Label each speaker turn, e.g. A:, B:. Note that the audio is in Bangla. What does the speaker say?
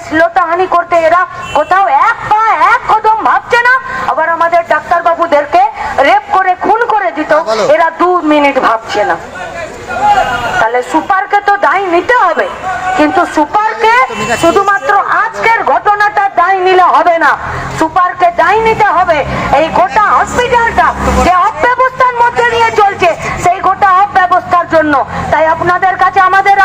A: শ্লীলতাহানি করতে এরা কোথাও এক পা এক কদম ভাবছে না। আবার আমাদের ডাক্তার বাবুদেরকে রেপ করে খুন করে দিত, এরা 2 মিনিট ভাবছে না। তাহলে সুপারকে তো দায় নিতে হবে, কিন্তু সুপারকে শুধুমাত্র আজকের ঘটনাটা দায় নিলে হবে না, সুপারকে দায় নিতে হবে এই গোটা হসপিটালটা যে অব্যবস্থার মধ্যে নিয়ে চলছে, সেই গোটা অব্যবস্থার জন্য। তাই আপনাদের কাছে আমাদের